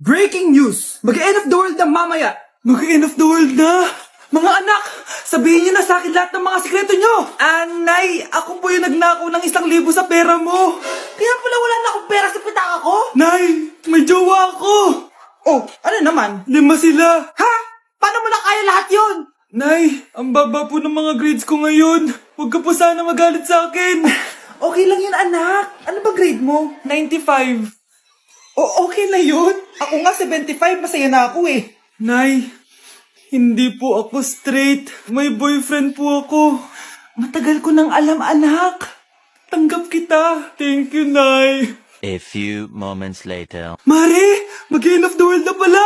Breaking news! Mag-end of the world na mamaya! Mag-end of the world na? Mga anak, sabihin niyo na sa akin lahat ng mga sikreto niyo! Nay, ako po yung nagnakaw ng 1,000 sa pera mo! Kaya pala wala na akong pera sa pitaka ko? Nay, may jowa ako! Oh, ano naman? 5 sila! Ha? Paano mo na kaya lahat yun? Nay, ang baba po ng mga grades ko ngayon. Huwag ka po sana magalit sa akin. Okay lang yun, anak. Ano ba grade mo? 95. Okay na yun. Ako nga 75, masaya na ako eh. Nay, hindi po ako straight. May boyfriend po ako. Matagal ko nang alam, anak. Tanggap kita. Thank you, Nay. A few moments later. Mari, mag-end of the world na pala.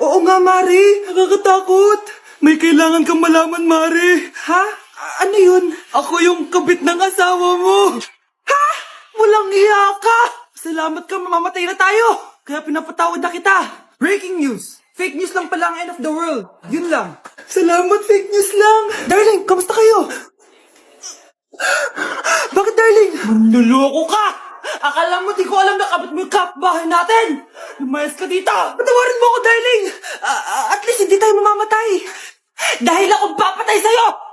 Oo nga, Mari. Nakakatakot. May kailangan kang malaman, Mari. Ha? Ano yun? Ako yung kabit ng asawa mo. Ha? Walang iya ka. Salamat ka, mamamatay na tayo. Kaya pinapatawad na kita. Breaking news. Fake news lang pala ang end of the world. Yun lang. Salamat, fake news lang. Darling, kamusta kayo? Bakit, darling? Manluloko ka. Akala mo di ko alam na kabit mo yung kapbahay natin. Lumayas ka dito. Patawarin mo ako, darling. At least hindi tayo mamamatay. Dahil akong papatay sa'yo.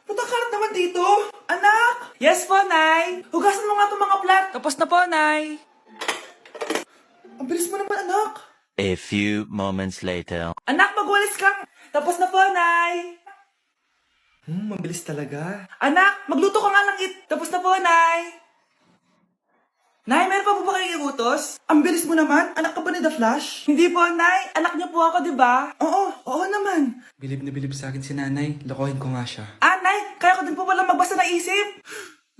Patakarat naman dito. Anak! Yes po, Nay. Hugasan mo nga itong mga plat. Tapos na po, Nay. Ang bilis mo naman, anak. A few moments later. Anak, magwalis kang. Tapos na po, Nay. Mabilis talaga. Anak, magluto ka nga ng Tapos na po, Nay. Nay, meron pa po ba kayong iutos? Ang bilis mo naman. Anak ka ba ni The Flash? Hindi po, Nay. Anak niyo po ako, di ba? Oo naman. Bilib na bilib sa akin si nanay. Lokohin ko nga siya. Nay, kaya ko din po pala magbasa ng isip.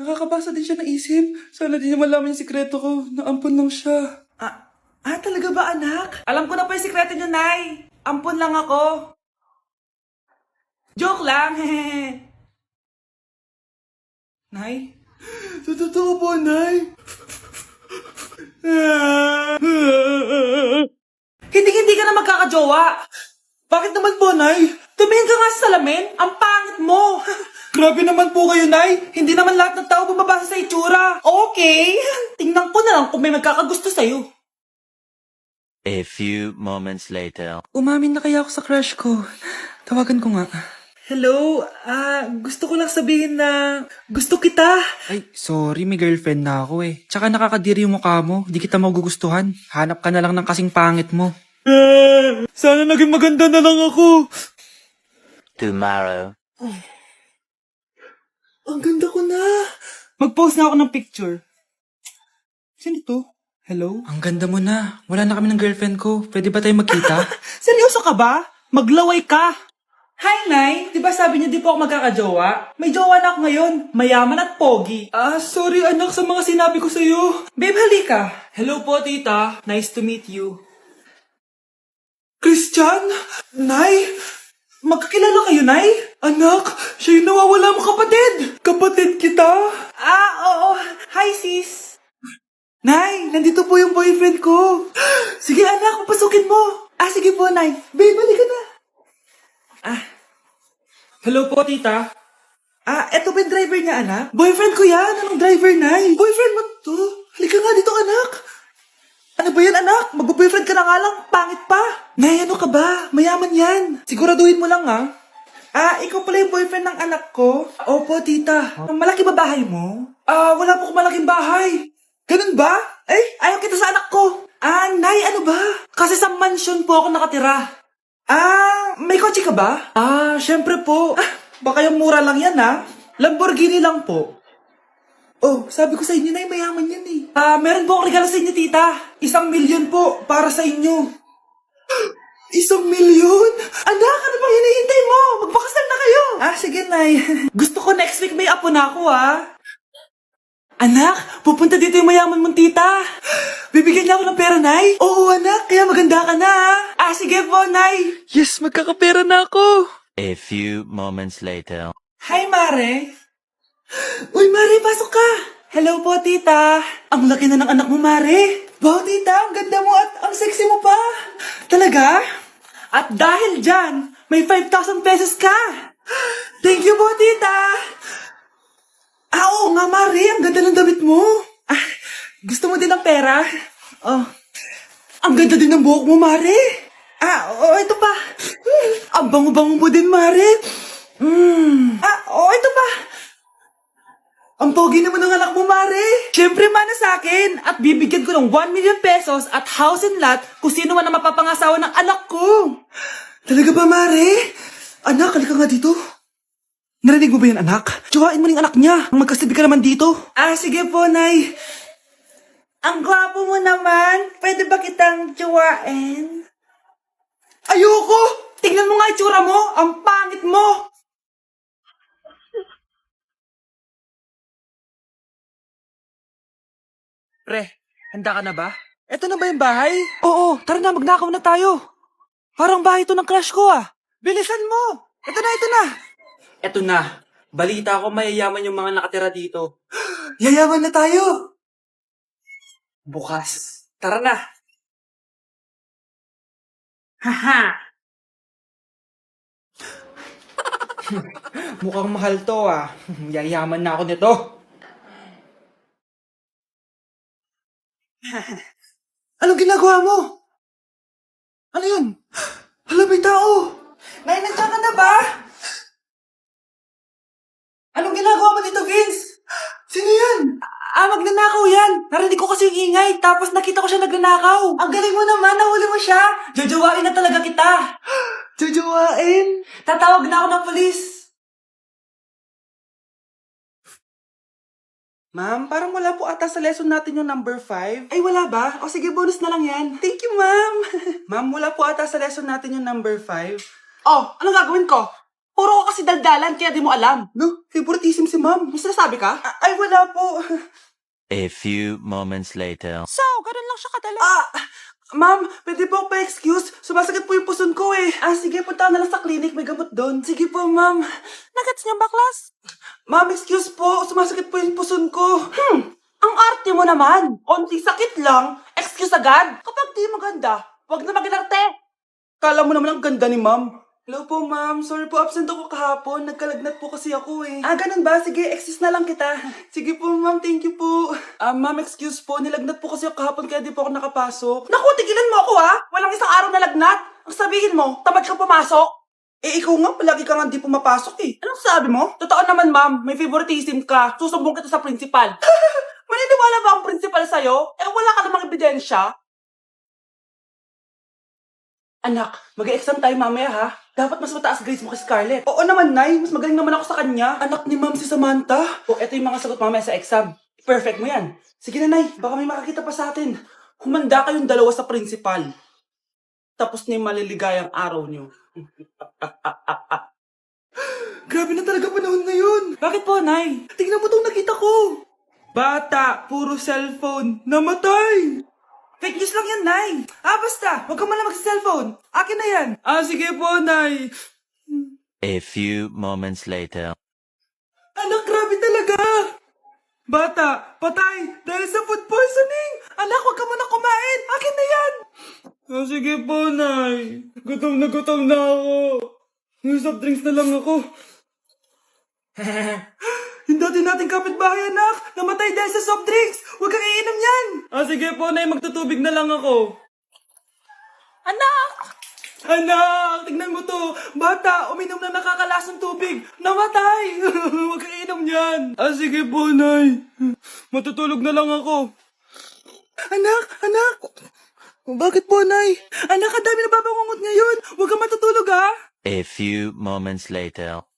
Nakakabasa din siya ng isip. Sana di niya malaman yung sikreto ko. Naampon lang siya. Talaga ba, anak? Alam ko na po yung sikreto niyo, Nay. Ampun lang ako. Joke lang, hehe. Nay? Totoo po, Nay. Hindi ka na magkakajowa. Bakit naman po, Nay? Tumingin ka nga sa salamin. Ang pangit mo. Grabe naman po kayo, Nay. Hindi naman lahat ng tao bumabasa sa itsura. Okay. Tingnan ko na lang kung may magkakagusto sa'yo. A few moments later. Umamin na kaya ako sa crush ko. Tawagan ko nga. Hello, gusto ko lang sabihin na gusto kita. Ay, sorry, may girlfriend na ako eh. Tsaka nakakadiri yung mukha mo. Di kita magugustuhan. Hanap ka na lang ng kasing pangit mo. Sana naging maganda na lang ako. Tomorrow. Ang ganda ko na. Mag-post na ako ng picture. Sino ito? Hello? Ang ganda mo na. Wala na kami ng girlfriend ko. Pwede ba tayo magkita? Seryoso ka ba? Maglaway ka. Hi, Nay! Di ba sabi niyo di po ako magkakajowa? May jowa na ako ngayon. Mayaman at pogi. Sorry anak sa mga sinabi ko sa'yo. Babe, halika. Hello po, tita. Nice to meet you. Christian? Nay? Magkakilala kayo, Nay? Anak, siya yung nawawala mo kapatid. Kapatid kita? Oo. Hi, sis. Nay, nandito po yung boyfriend ko. Sige, anak, papasukin mo. Sige po, Nay. Babe, halika na. Hello po, tita. Eto ba yung driver niya, anak? Boyfriend ko yan. Anong driver, Nay? Boyfriend mo to? Halika nga dito, anak. Ano ba yan, anak? Mag-boyfriend ka na nga lang. Pangit pa. Nay, ano ka ba? Mayaman yan. Siguraduhin mo lang, ha? Ikaw pala yung boyfriend ng anak ko? Opo, tita. Malaki ba bahay mo? Wala po akong malaking bahay. Ganun ba? Ayaw kita sa anak ko. Nay, ano ba? Kasi sa mansion po ako nakatira. May kotse ka ba? Syempre po. Baka yung mura lang yan, ha? Lamborghini lang po. Sabi ko sa inyo na mayaman yan eh. Meron po akong regalo sa inyo, tita. 1,000,000 po para sa inyo. 1,000,000? Anak, ano bang hinihintay mo? Magpakasal na kayo. Sige, Nay. Gusto ko next week may apo na ako, ha? Anak, pupunta dito yung mayaman mong tita. Bibigyan niya ako ng pera, Nay? Oo, anak. Kaya maganda ka na, ha? Sige po, Nay. Yes, magkakapera na ako. A few moments later. Hi, Mare. Uy, Mare, pasok ka. Hello po, tita. Ang laki na ng anak mo, Mare. Wow, tita, ang ganda mo at ang sexy mo pa. Talaga? At dahil dyan, may 5,000 pesos ka. Thank you po, tita. Oo nga, Mare. Ang ganda ng damit mo. Gusto mo din ng pera? Ang ganda din ng buhok mo, Mare. Oo, ito pa. Ang bango-bango mo din, Mare. Oo, ito pa. Ang pogi naman ng anak mo, Mare. Siyempre, mana sa akin. At bibigyan ko ng 1 million pesos at house and lot kung sino man ang mapapangasawa ng anak ko. Talaga ba, Mare? Anak, halika nga dito. Narinig mo ba yan, anak? Tsuwain mo rin anak niya. Magkasabi ka naman dito. Sige po, Nay. Ang gwapo mo naman. Pwede ba kitang tsuwain? Ayoko! Tingnan mo nga itsura mo. Ang pangit mo. Pre, handa ka na ba? Eto na ba yung bahay? Oo, tara na, magnakaw na tayo. Parang bahay to ng crush ko Bilisan mo! Ito na, ito na! Ito na. Balita ko mayayaman yung mga nakatira dito. Yayaman na tayo! Bukas. Tara na! Haha! Mukhang mahal to Yayaman na ako nito. Anong ginagawa mo? Ano yun? Hala, may tao! Nay, nandiyan ka na ba? Anong ginagawa mo dito, Vince? Sino yan? Magnanakaw yan. Narinig ko kasi yung ingay, tapos nakita ko siya nagnanakaw. Ang galing mo naman, nahuli mo siya. Jojowain na talaga kita. Jojowain? Tatawag na ako ng polis. Ma'am, parang wala po ata sa lesson natin yung number 5. Ay, wala ba? O sige, bonus na lang yan. Thank you, ma'am. Ma'am, wala po ata sa lesson natin yung number 5. Oh, anong gagawin ko? Puro ko kasi daldalan, kaya di mo alam. No, favoritism si ma'am. May sinasabi ka? Ay, wala po. A few moments later. So, ganun lang siya kadali. Ma'am, pwede po pa-excuse? Sumasakit po yung puson ko sige, punta na lang sa clinic. May gamot doon. Sige po, ma'am. Nagets niyo ba, class? Ma'am, excuse po. Sumasakit po yung puson ko. Ang arte mo naman. Onti sakit lang. Excuse agad. Kapag di maganda, wag na mag-inarte. Kala mo naman ang ganda ni ma'am. Hello po, ma'am. Sorry po, absent ako kahapon. Nagkalagnat po kasi ako ganun ba? Sige, excuse na lang kita. Sige po, ma'am. Thank you po. Ma'am, excuse po. Nilagnat po kasi ako kahapon kaya di po ako nakapasok. Naku, tigilan mo ako Walang isang araw na lagnat. Ang sabihin mo, tamad ka pumasok? Ikaw nga, palagi ka nga di pumapasok Anong sabi mo? Totoo naman, ma'am. May favoritism ka. Susumbong kita sa principal. Maniniwala ba ang principal sa'yo? Wala ka namang ebidensya. Anak, mag-exam tayo mamaya Dapat mas mataas grades mo kay Scarlett. Oo naman, Nay. Mas magaling naman ako sa kanya. Anak ni ma'am si Samantha. Eto yung mga sagot mamaya sa exam. Perfect mo yan. Sige na, Nay. Baka may makakita pa sa atin. Humanda kayong dalawa sa principal. Tapos na yung maliligayang araw niyo. Grabe na talaga panahon ngayon. Bakit po, Nay? Tingnan mo itong nakita ko. Bata, puro cellphone, namatay. Fake news lang yan, Nay. Basta. Huwag ka man lang mag-cellphone. Akin na yan. Sige po, Nay. A few moments later. Anak, grabe talaga. Bata, patay dahil sa food poisoning. Anak, huwag ka muna kumain. Akin na yan. Sige po, Nay. Gutom na ako. Soft drinks na lang ako. Yung dati nating kapitbahay, anak. Namatay dahil sa soft drinks. Huwag kang iinom yan. Sige po, Nay. Magtutubig na lang ako. Anak! Anak! Tignan mo to. Bata, uminom na nakakalasang tubig. Namatay. Huwag kang iinom yan. Sige po, Nay. Matutulog na lang ako. Anak! Bakit po, Nay? Anak, ang dami na babangungot ngayon. Huwag kang matutulog, A few moments later.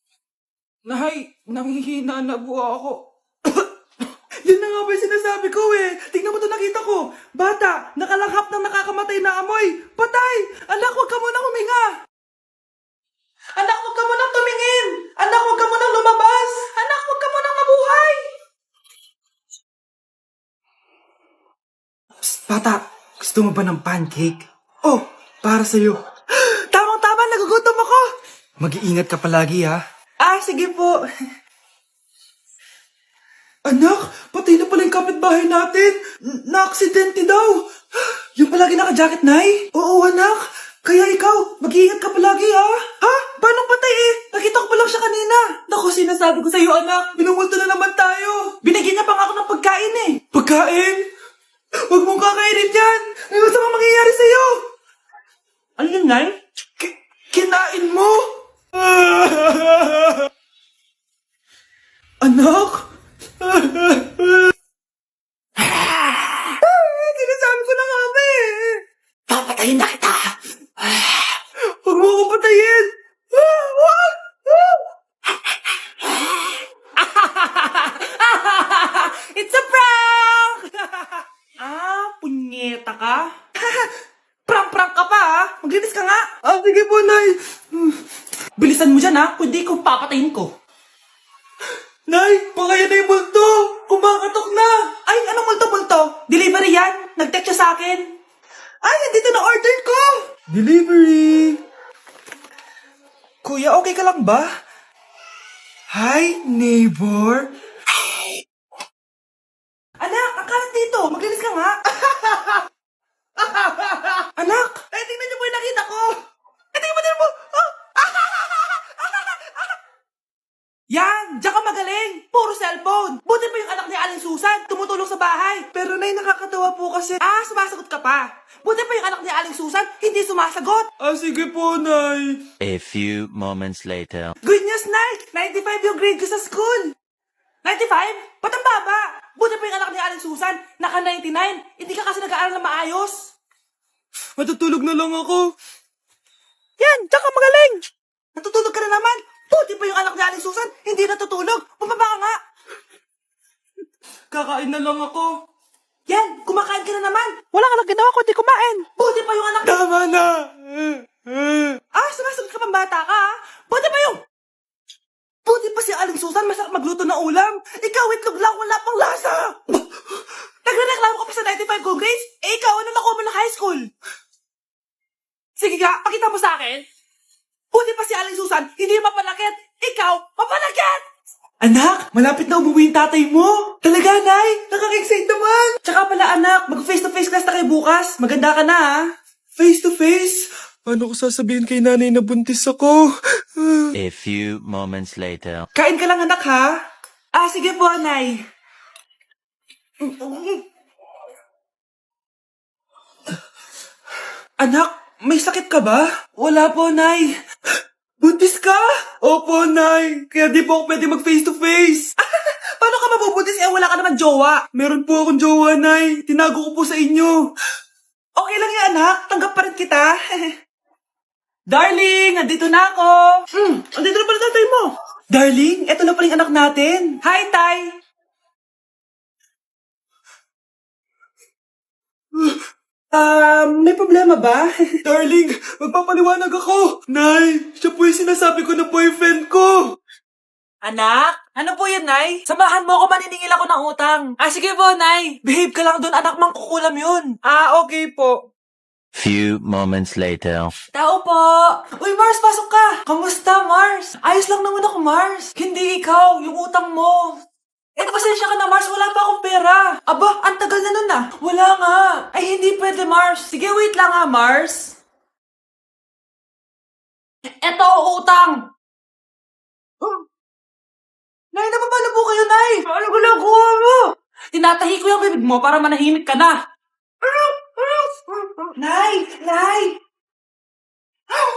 Nay, nanghihina na po ako. Yan na nga ba yung sinasabi ko Tingnan mo to nakita ko. Bata, nakalanghap ng nakakamatay na amoy. Patay! Anak, huwag ka munang huminga. Anak, huwag ka munang tumingin. Anak, huwag ka munang lumabas. Anak, huwag ka munang mabuhay. Psst, bata, gusto mo ba ng pancake? Para sa'yo. Tamang-tama, nagugutom ako. Mag-iingat ka palagi, sige po. Anak, patay na pala yung kapitbahay natin. Na-aksidente daw. Yung palagi naka-jacket, Nay? Oo, anak. Kaya ikaw, mag-iingat ka palagi, Paano patay Nakita ko pa lang siya kanina. Naku, sinasabi ko sa'yo, anak. Binumulto na naman tayo. Binigyan niya pa nga ako ng pagkain Pagkain? Huwag mong kakainin yan. May gusto mong mangyayari sa'yo. Nay? Kinain mo? Anak? Sinasabi ko na nga ba eh. Papatayin na kita. Huwag mo akong patayin. It's a prank! Punyeta ka? Prank-prank ka pa ha? Maglinis ka nga. Sige po, Nay. Bilisan mo dyan ha, kundi ko papatayin ko. Nay, pakaya na yung multo! Kumakatok na! Ay, anong multo-multo? Delivery yan! Nag-text siya sa akin. Ay, nandito na order ko! Delivery! Kuya, okay ka lang ba? Hi, neighbor. Anak, ang kalat dito. Maglinis ka nga. Anak, ay, tingnan niyo po yung nakita ko. Ay, tingnan mo. Yan! Diyan ka magaling! Puro cellphone! Buti pa yung anak ni Aling Susan, tumutulong sa bahay. Pero Nay, nakakatawa po kasi... sumasagot ka pa. Buti pa yung anak ni Aling Susan, hindi sumasagot. Sige po, Nay. A few moments later. Good news, Nay! 95 yung grade ko sa school. 95? Ba't ang baba? Buti pa yung anak ni Aling Susan, naka 99. Hindi ka kasi nag-aaral na maayos. Matutulog na lang ako. Yan! Diyan ka magaling! Natutulog ka na naman. Buti pa yung anak ni Aling Susan, hindi natutulog. Bumaba ka nga. Kakain na lang ako. Yan, kumakain ka na naman. Wala ka lang ginawa kundi kumain. Buti pa yung anak... Tama na. Sumasagot ka pang bata ka ha? Buti pa yung... Buti pa si Aling Susan, masarap magluto ng ulam. Ikaw, itlog lang, wala pang lasa. Nagre-reklamo ka pa sa 95 kong grades? Ikaw, ano nakuha mo ng high school? Sige nga, pakita mo sa akin. Buti pa si Aling Susan, hindi mapanakit. Ikaw, mapanakit! Anak, malapit na umuwi yung tatay mo. Talaga, Nay? Nakaka-excite naman. Tsaka pala, anak, mag-face-to-face class na kayo bukas. Maganda ka na, ha? Face-to-face? Paano ko sasabihin kay nanay na buntis ako? A few moments later. Kain ka lang, anak, ha? Sige po, Nay. Anak, may sakit ka ba? Wala po, Nay. Buntis ka? Opo, Nay. Kaya di po ako pwede mag-face-to-face. Paano ka mabubuntis? Wala ka naman jowa. Meron po akong jowa, Nay. Tinago ko po sa inyo. Okay lang yan, anak. Tanggap pa rin kita. Darling, nandito na ako. Andito na pala tatay mo. Darling, eto na pala yung anak natin. Hi, Tay. May problema ba? Darling, magpapaliwanag ako. Nay, siya po yung sinasabi ko na boyfriend ko. Anak? Ano po yun, Nay? Samahan mo ako, maniningil ako ng utang. Sige po, Nay. Behave ka lang dun, anak, mangkukulam yun. Okay po. Few moments later. Tao po! Uy, Mars, pasok ka! Kamusta, Mars? Ayos lang naman ako, Mars. Hindi ikaw, yung utang mo. Pasensya ka na, Mars. Wala pa akong pera. Aba, ang tagal na nun ah. Wala nga. Ay, hindi pwede, Mars. Sige, wait lang ha, Mars. Eto, utang. Nay, napapala po kayo, Nay. Ano ginagawa mo? Tinatahi ko yung bibig mo para manahimik ka na. Nay!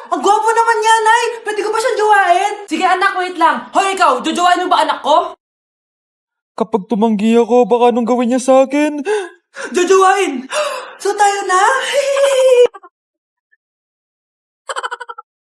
Ang gwapo naman niya, Nay! Pwede ko ba siyang jowain? Sige, anak, wait lang. Hoy, ikaw, jojowain mo ba anak ko? Kapag tumanggi ako, baka anong gawin niya sa akin? Jojowain! So tayo na?